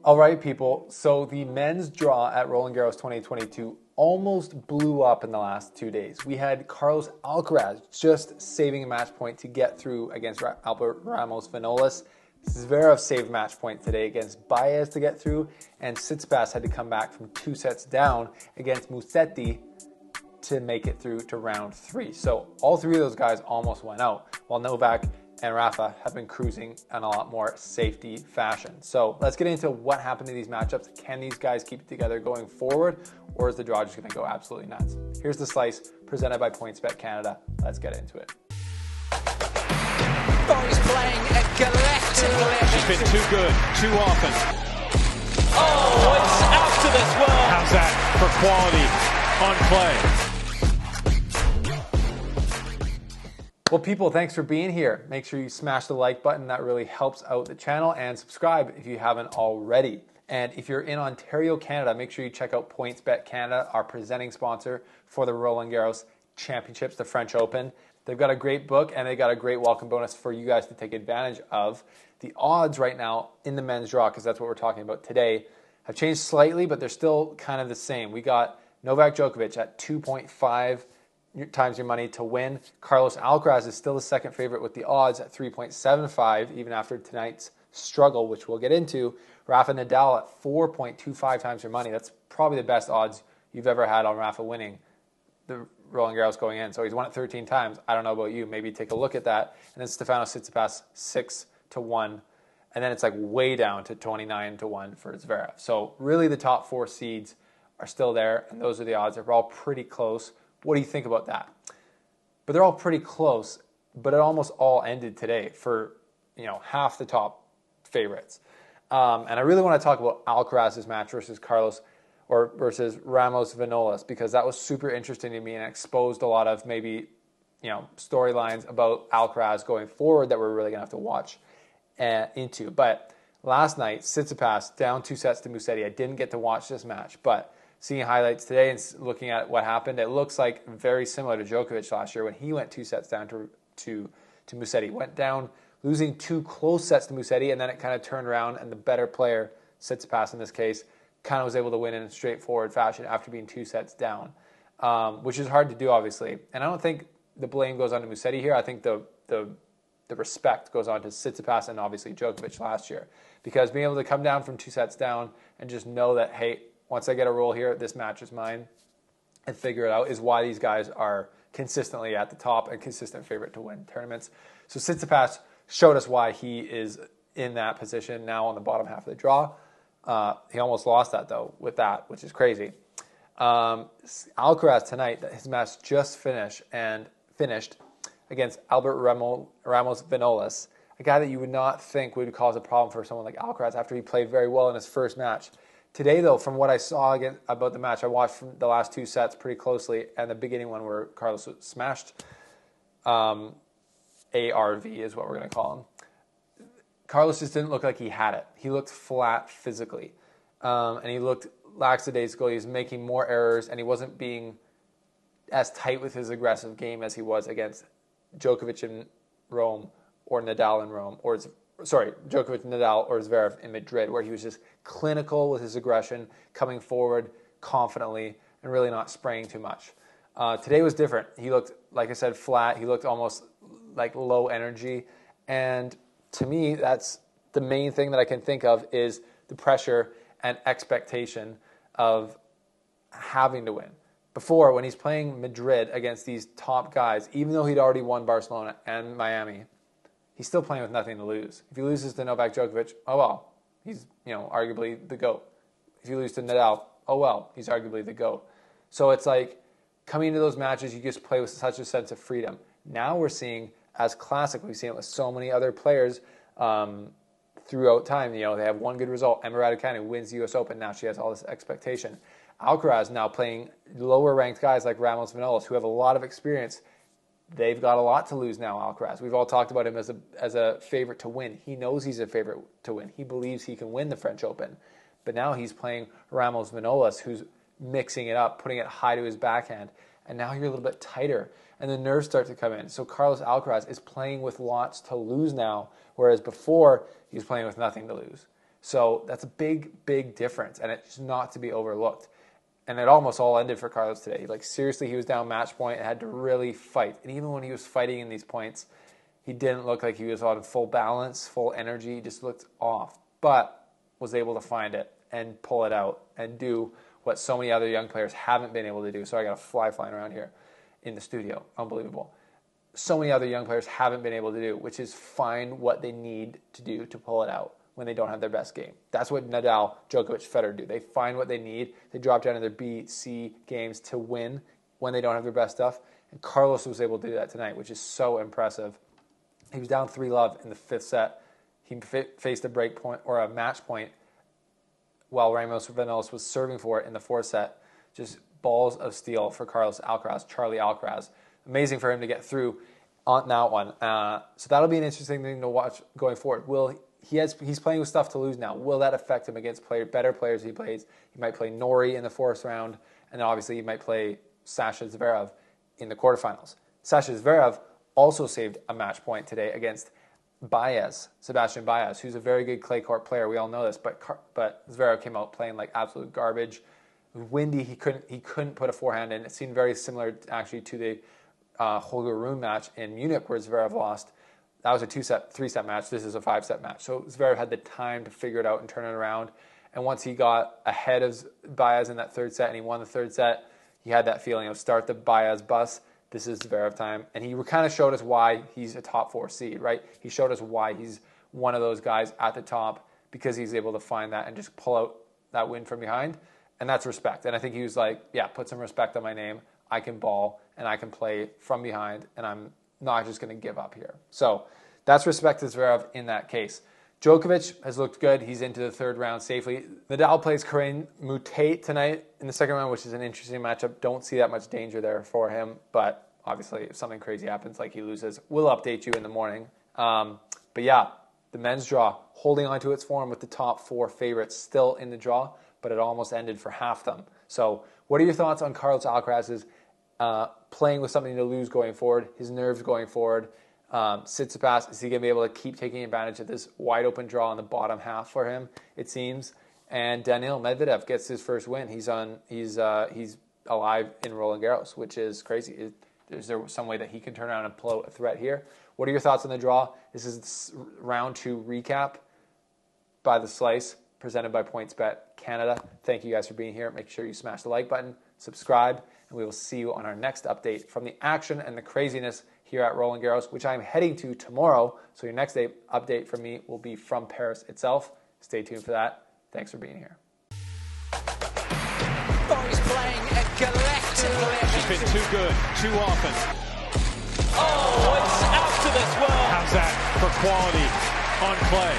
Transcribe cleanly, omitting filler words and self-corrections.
All right, people. So the men's draw at Roland Garros 2022 almost blew up in the last 2 days. We had Carlos Alcaraz just saving a match point to get through against Albert Ramos Vinolas. Zverev saved match point today against Baez to get through, and Tsitsipas had to come back from 2 sets down against Musetti to make it through to round 3. So all 3 of those guys almost went out, while Novak and Rafa have been cruising in a lot more safety fashion. So let's get into what happened in these matchups. Can these guys keep it together going forward, or is the draw just going to go absolutely nuts? Here's the slice presented by PointsBet Canada. Let's get into it. Oh, he's playing a galactic. She's been too good, too often. Oh, it's out to this world. How's that for quality on play? Well, people, thanks for being here. Make sure you smash the like button. That really helps out the channel, and subscribe if you haven't already. And if you're in Ontario, Canada, make sure you check out PointsBet Canada, our presenting sponsor for the Roland Garros Championships, the French Open. They've got a great book, and they got a great welcome bonus for you guys to take advantage of. The odds right now in the men's draw, because that's what we're talking about today, have changed slightly, but they're still kind of the same. We got Novak Djokovic at 2.5 times your money to win. Carlos Alcaraz is still the second favorite with the odds at 3.75, even after tonight's struggle, which we'll get into. Rafa Nadal at 4.25 times your money. That's probably the best odds you've ever had on Rafa winning the Roland Garros going in. So he's won it 13 times. I don't know about you. Maybe take a look at that. And then Stefanos Tsitsipas 6-1. And then it's like way down to 29-1 for Zverev. So really the top 4 seeds are still there, and those are the odds. They're all pretty close. What do you think about that? But they're all pretty close, but it almost all ended today for, half the top favorites. And I really want to talk about Alcaraz's match versus versus Ramos Vinolas, because that was super interesting to me and exposed a lot of maybe, storylines about Alcaraz going forward that we're really going to have to watch into. But last night, Tsitsipas down 2 sets to Musetti. I didn't get to watch this match, but seeing highlights today and looking at what happened, it looks like very similar to Djokovic last year when he went 2 sets down to Musetti. Went down losing 2 close sets to Musetti, and then it kind of turned around, and the better player, Tsitsipas in this case, kind of was able to win in a straightforward fashion after being 2 sets down, which is hard to do, obviously. And I don't think the blame goes on to Musetti here. I think the respect goes on to Tsitsipas and obviously Djokovic last year, because being able to come down from 2 sets down and just know that, hey, once I get a roll here, this match is mine, and figure it out, is why these guys are consistently at the top and consistent favorite to win tournaments. So Tsitsipas showed us why he is in that position now on the bottom half of the draw. He almost lost that, though, with that, which is crazy. Alcaraz tonight, his match just finished against Albert Ramos Vinolas, a guy that you would not think would cause a problem for someone like Alcaraz after he played very well in his first match. Today, though, from what I saw about the match, I watched from the last 2 sets pretty closely, and the beginning one where Carlos smashed ARV is what we're going to call him. Carlos just didn't look like he had it. He looked flat physically, and he looked lackadaisical. He was making more errors, and he wasn't being as tight with his aggressive game as he was against Djokovic in Rome or Nadal in Rome, Djokovic, Nadal, or Zverev in Madrid, where he was just clinical with his aggression, coming forward confidently, and really not spraying too much. Today was different. He looked, like I said, flat. He looked almost like low energy. And to me, that's the main thing that I can think of is the pressure and expectation of having to win. Before, when he's playing Madrid against these top guys, even though he'd already won Barcelona and Miami, he's still playing with nothing to lose. If he loses to Novak Djokovic, oh well, he's arguably the GOAT. If you lose to Nadal, oh well, he's arguably the GOAT. So it's like coming into those matches, you just play with such a sense of freedom. Now we're seeing, as classic, we've seen it with so many other players throughout time. They have one good result. Emma Raducanu wins the U.S. Open. Now she has all this expectation. Alcaraz now playing lower-ranked guys like Ramos Vinolas, who have a lot of experience. They've got a lot to lose now, Alcaraz. We've all talked about him as a favorite to win. He knows he's a favorite to win. He believes he can win the French Open. But now he's playing Ramos Vinolas, who's mixing it up, putting it high to his backhand. And now you're a little bit tighter, and the nerves start to come in. So Carlos Alcaraz is playing with lots to lose now, whereas before he was playing with nothing to lose. So that's a big, big difference, and it's not to be overlooked. And it almost all ended for Carlos today. Like, seriously, he was down match point and had to really fight. And even when he was fighting in these points, he didn't look like he was on full balance, full energy. He just looked off, but was able to find it and pull it out and do what so many other young players haven't been able to do. So I got a fly flying around here in the studio. Unbelievable. So many other young players haven't been able to do, which is find what they need to do to pull it out when they don't have their best game. That's what Nadal, Djokovic, Federer do. They find what they need. They drop down to their B, C games to win when they don't have their best stuff. And Carlos was able to do that tonight, which is so impressive. He was down 3-love in the 5th set. He faced a break point or a match point while Ramos Vinolas was serving for it in the 4th set. Just balls of steel for Carlos Alcaraz, Charlie Alcaraz. Amazing for him to get through on that one. So that'll be an interesting thing to watch going forward. He's playing with stuff to lose now. Will that affect him against better players he plays? He might play Norrie in the 4th round, and then obviously he might play Sasha Zverev in the quarterfinals. Sasha Zverev also saved a match point today against Sebastian Baez, who's a very good clay court player. We all know this, but Zverev came out playing like absolute garbage. It was windy. He couldn't put a forehand in. It seemed very similar actually to the Holger Rune match in Munich where Zverev lost. That was a 3-set match. This is a 5-set match. So Zverev had the time to figure it out and turn it around. And once he got ahead of Baez in that 3rd set and he won the 3rd set, he had that feeling of start the Baez bus. This is Zverev time. And he kind of showed us why he's a top 4 seed, right? He showed us why he's one of those guys at the top because he's able to find that and just pull out that win from behind. And that's respect. And I think he was like, yeah, put some respect on my name. I can ball and I can play from behind and I'm not just going to give up here. So that's respect to Zverev in that case. Djokovic has looked good. He's into the 3rd round safely. Nadal plays Corinne Moutet tonight in the 2nd round, which is an interesting matchup. Don't see that much danger there for him, but obviously if something crazy happens like he loses, we'll update you in the morning. But yeah, the men's draw, holding on to its form with the top 4 favorites still in the draw, but it almost ended for half them. So what are your thoughts on Carlos Alcaraz's playing with something to lose going forward, his nerves going forward? Tsitsipas, is he going to be able to keep taking advantage of this wide open draw in the bottom half for him, it seems? And Daniil Medvedev gets his first win. He's alive in Roland Garros, which is crazy. Is there some way that he can turn around and pull out a threat here? What are your thoughts on the draw? This is round 2 recap by The Slice, presented by PointsBet Canada. Thank you guys for being here. Make sure you smash the like button, subscribe, and we will see you on our next update from the action and the craziness here at Roland Garros, which I'm heading to tomorrow. So your next update from me will be from Paris itself. Stay tuned for that. Thanks for being here. He's playing a collective. She's been too good, too often. Oh, it's out to this world. How's that for quality on clay?